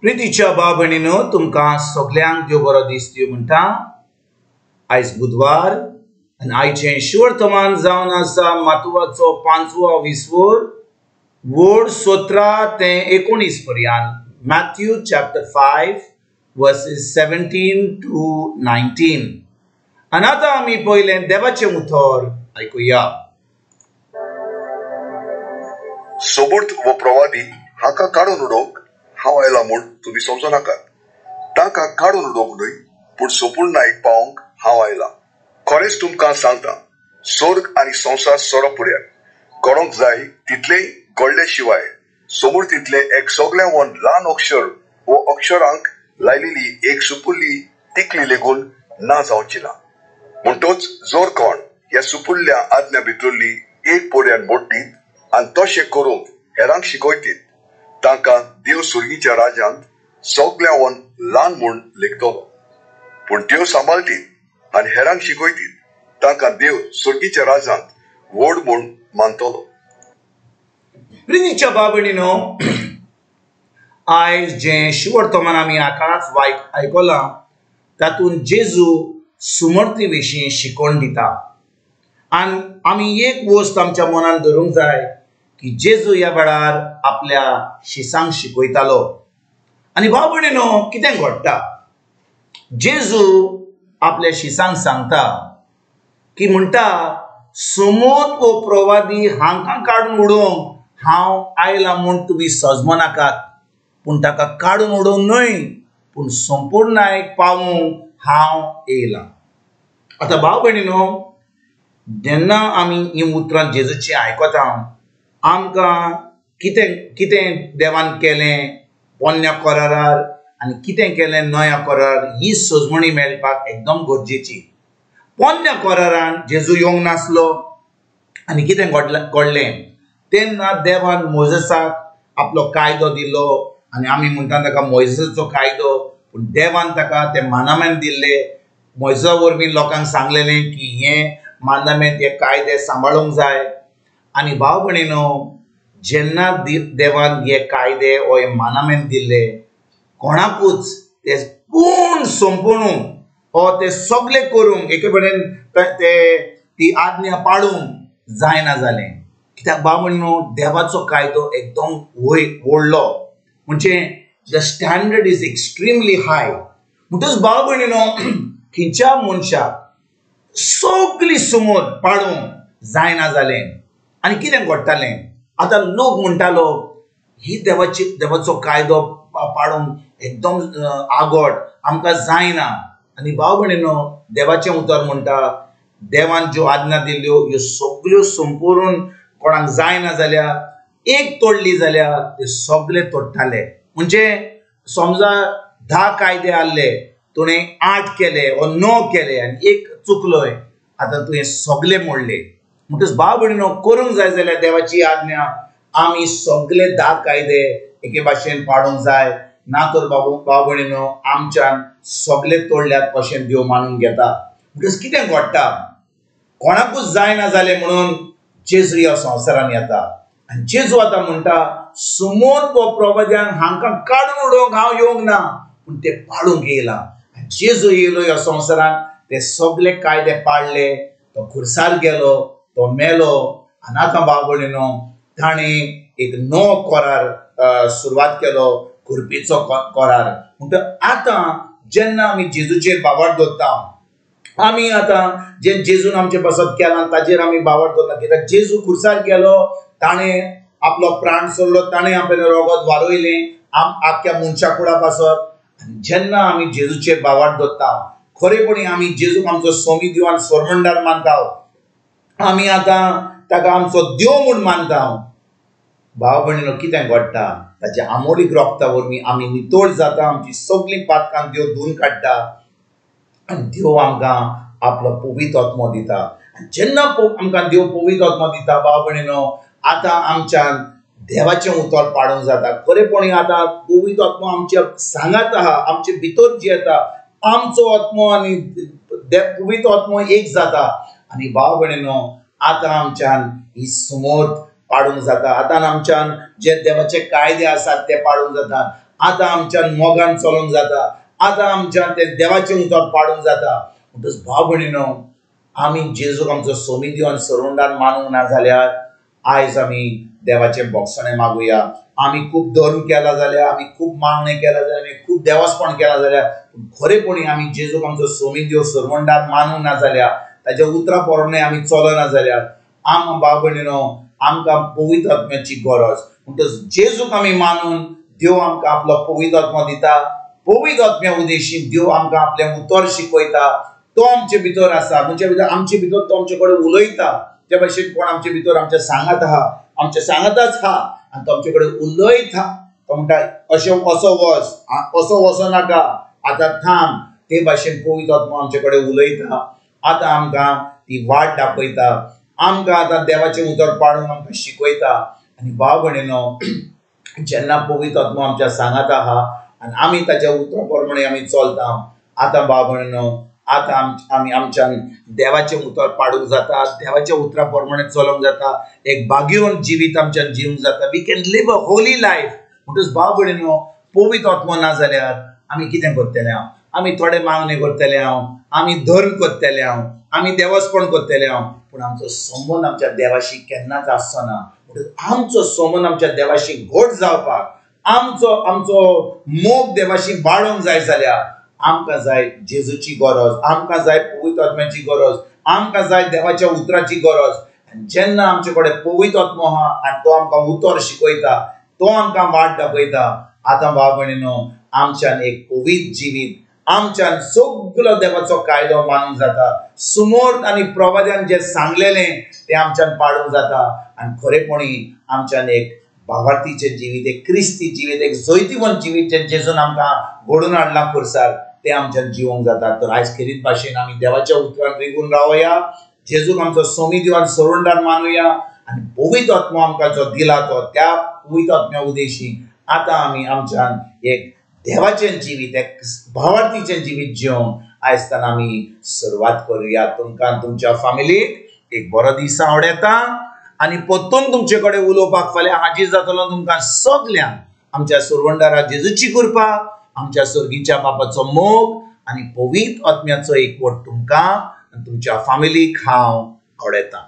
प्रितीच्या बाबणीनो तुमकां सगल्यांक देव बरो दीस दिवं म्हणटा। आयज बुधवार आनी आयचें शिवर्तमान जावन आसा मातुवाचो 5वो विसवोर वोड 17 ते 19 पर्यंत। Matthew chapter 5 versus 17 to 19। आनी आतां आमी पयलें देवाचें उतर आयकुया। सोबूत व प्रवादी हाका काडून उडोवंक हांव आयला म्हूण तुमी समजो नाकात। ताका काडून उडोवंक न्हय पूण सोपून नायक पावोवंक हांव आयला। खरेंच तुमकां सांगता, स्वर्ग आनी संवसार सोरो फुड्यान गळोंक जाय तितलेय गळ्ळे शिवाय समोर तितले एक सगळ्यां वन ल्हान अक्षर वो अक्षरांक लायलेली एक सुपुल्ली तिकली लेगून ना जावची ना। म्हणटोच जोर कोण ह्या सुपुल्ल्या आज्ञा भितरली एक पोरयान मोडटीत आनी तशें करूंक हेरांक शिकयतीत, तांकां देव सुर्गीच्या राज्यांत सगळ्या वन ल्हान म्हूण लेखतलो। पूण देव सांबाळटीत आनी हेरांक शिकयतीत, तांकां देव सुर्गीच्या राज्यांत व्हड म्हूण मानतलो। प्रितीच्या बाबणीनो, आयज जें शिवर्तमान आमी आतांच आयकलां तातूंत जेजू सुमर्ती विशीं शिकोवन दिता। आनी आमी एक वस्त आमच्या मनान धरूंक जाय की जेजू ह्या वेळार आपल्या शिसांक शिकयतालो। आनी भाव भयणीनो, कितें घडटा? जेजू आपल्या शिसांक सांगता की म्हणटा, समूत वो प्रवादी हांकां काडून उडोवंक हांव आयला म्हूण तुमी सजमो नाकात, पूण ताका काडून उडोवंक न्हय पूण संपूर्णायक पावोवंक हांव येयलां। आतां भाव भयणीनो, जेन्ना आमी हीं उतरां जेजूची आयकता, आमकां कितें देवान केलें पोन्न्या करारार आनी कितें केलें नव्या करारार ही सजमणी मेळपाक एकदम गरजेची। पोन्न्या करारान जेजू येवंक नासलो आनी कितें घडलें तेन्ना देवान मोजेसाक आपलो कायदो दिलो आनी आमी म्हणटा ताका मोजेसाचो कायदो, पूण देवान ताका तें मानामेंट दिल्लें। मोजेसा वरवीं लोकांक सांगलेलें की हे मानामेंट हे कायदे सांबाळूंक जाय। आनी भाव भयणीनो, जेन्ना देवान हे कायदे वो हे मानामेंट दिल्ले, कोणाकूच ते पूर्ण संपूर्ण हो ते सगळे करूंक एके कडेन ती आज्ञा पाळूंक जायना जालें। कित्याक भाव भयणीनो, देवाचो कायदो एकदम व्हडलो, म्हणजे द स्टँडर्ड इज एक्स्ट्रीमली हाय। म्हणटच भाव भयणीनो, खंयच्या मनशाक सगळी समोर पाळूंक जायना जालें आनी कितें घडटालें? आतां लोक म्हणटालो ही देवाचो कायदो पाळूंक एकदम आगोड आमकां जायना। आनी भाव भयणीनो, देवाचें उतर म्हणटा, देवान ज्यो आज्ञा दिल्ल्यो ह्यो सगळ्यो संपूर्ण कोणाक जायना जाल्यार एक तोडली जाल्यार ते सगळे तोडटाले। म्हणजे समजा 10 कायदे आसले, तुणें 8 केले वा 9 केले आनी एक चुकलोय, आतां तुवें सगळे मोडले। म्हणटच भाव भयणीनो, करूंक जाय जाल्यार देवाची आज्ञा आमी सगळे 10 कायदे एके भाशेन पाळूंक जाय, ना तर भाव भयणीनो आमच्यान सगळे तोडल्यात भशेन देव मानून घेता। म्हणटच कितें घडटा? कोणाकूच जायना जालें म्हणून जेजू ह्या संवसारान येता आनी जेजू आतां म्हणटा, समूत वो प्रवाद्यान हांकां काडून उडोवंक हांव येवंक ना पूण ते पाळूंक येयलां। जेजू येयलो ह्या संवसारान, ते सगळे कायदे पाळले, तो खुर्सार गेलो, तो मेलो आनी आतां भाव भयणीनो, ताणें एक नवो करार सुरवात केलो, खुरपीचो करार। म्हणटा आतां जेन्ना आमी जेजूचेर बावर दवरता, आमी आतां जे जेजून आमचे बसत केलां ताजेर आमी बावर दवरता। कित्याक जेजू खुर्सार गेलो, ताणें आपलो प्राण सोडलो, ताणें आपलें रगत वारोयलें आख्ख्या मनशा कुडा पासत। जेन्ना आमी जेजूचेर बावर दवरता, खरेपणी आमी जेजूक आमचो स्वामी दिवान सोरमंडार मानता, आमी आतां ताका आमचो देव म्हूण मानता। भाव भयणीनो, कितें घडटा? ताच्या आमोलीक रोगता वरवीं आमी नितोळ जाता, आमची सगळीं पातकां देव धुवन काडटा आनी देव आमकां आपलो पवित्र आत्मो दिता। जेन्ना आमकां देव पवित्र आत्मो दिता, भाव भयणीनो, आतां आमच्यान देवाचें उतर पाळूंक जाता। खरेपणी आतां पवित्र आत्मो आमच्या सांगात आहा, आमचे भितर जियेता, आमचो आत्मो आनी पवित्र आत्मो एक जाता। आनी भाव भयणीनो, आतां आमच्यान ही समोर पाळूंक जाता। आतां आमच्यान जे देवाचे कायदे आसात ते पाळूंक जाता। आतां आमच्यान मोगान चलोंक जाता, आतां आमच्यान ते देवाचें उतर पाडूंक जाता. म्हणटच भाव भयणीनो, आमी जेजूक आमचो सोमी दिवन सरवंडान मानूंक ना जाल्यार आयज आमी देवाचें बोगसणें मागुया. आमी खूब धर्म केला जाल्यार, आमी खूब मागणें केला जाल्यार, आमी खूब देवासपण केला जाल्यार, खरेपणी आमी जेजूक आमचो सोमी देव सरवंडान मानूंक ना जाल्यार, ताच्या उतरां पोरणे आमी चलना जाल्यार भाव भयणीनो, आमकां पवित्र आत्म्याची गरज. म्हणटच जेजूक आमी मानून देव आमकां आपलो पवित्र आत्मा दिता. पवित्र आत्म्या उदेशी देव आमकां आपलें उतर शिकयता. तो आमचे भितर आसा, आमचे भितर तो आमचे कडेन उलयता. त्या भाशेन कोण आमचे भितर आमच्या सांगात आहा, आमच्या सांगातच आहा आनी तो आमचे कडेन उलयता. तो म्हणटा असो वचो नाका, आतां थांब. ते भाशेन पवित्र आत्मा आमचे कडेन उलयता. आतां आमकां ती वाट दाखयता, आमकां आतां देवाचें उतर पाडूंक आमकां शिकयता. आनी भाव भयणीनो, जेन्ना पवित्र आत्मा आमच्या सांगात आहा आनी आमी ताच्या उतरा प्रमाणे आमी चलता, आतां भाव भयणीनो, आतां आमी आमच्यान देवाचें उतर पाडूंक जाता, देवाच्या उतरा प्रमाणे चलोंक जाता, एक भाग्यवान जिवीत आमच्यान जिवंक जाता. We can live a holy life. म्हणटच भाव भयणीनो, पवित्र आत्मा ना जाल्यार आमी कितें करतले? आमी थोडे मागणे करतले, आमी धर्म करतले, आमी देवस्पण करतले, पूण आमचो संबंद आमच्या देवाशी केन्नाच आसचो ना. आमचो संबंद आमच्या देवाशी घट जावपाक, आमचो मोग देवाशी वाडोवंक जाय जाल्यार आमकां जाय जेजूची गरज, आमकां जाय पवित्र आत्म्याची गरज, आमकां जाय देवाच्या उतराची गरज. जेन्ना आमचे कडेन पवित्र आत्मा आहा आनी तो आमकां उतर शिकयता, तो आमकां वाट दाखयता, आतां भाव भयणीनो, आमच्यान एक पवित्र जिवीत, आमच्यान सगळो देवाचो कायदो मानूंक जाता. सुमोर्त आनी प्रवाद्यान जे सांगलेलें तें आमच्यान पाडूंक जाता. आनी खरेपणी आमच्यान एक भावार्थीचें जिवीत, एक क्रिस्ती जिवीत, एक जैतिवंत जिवीत जें जेजून आमकां घडोवन हाडलां खुर्सार, तें आमच्यान जिवंक जाता. तर आयज खेरीत भाशेन आमी देवाच्या उतरान रिगून रावया, जेजूक आमचो सोमी दिवान सरवंडान मानूया आनी पवित्र आत्मा आमकां जो दिला तो त्या पवित्र आत्म्या उदेशी आतां आमी आमच्यान एक देवाचें जिवीत, एक भावार्थीचें जिवीत जिवंक आयजतान आमी सुरवात करुया. तुमकां तुमच्या फॅमिलीक एक बरो दीस आवडेता आनी परतून तुमचे कडेन उलोवपाक फाल्यां हाजीर जातलो तुमकां सगल्यांक. आमच्या सुरवंडारा जेजूची कृपा, आमच्या सर्गीच्या बापाचो मोग आनी पवित्र आत्म्याचो एकवट तुमकां आनी तुमच्या फॅमिलीक हांव आवडेतां.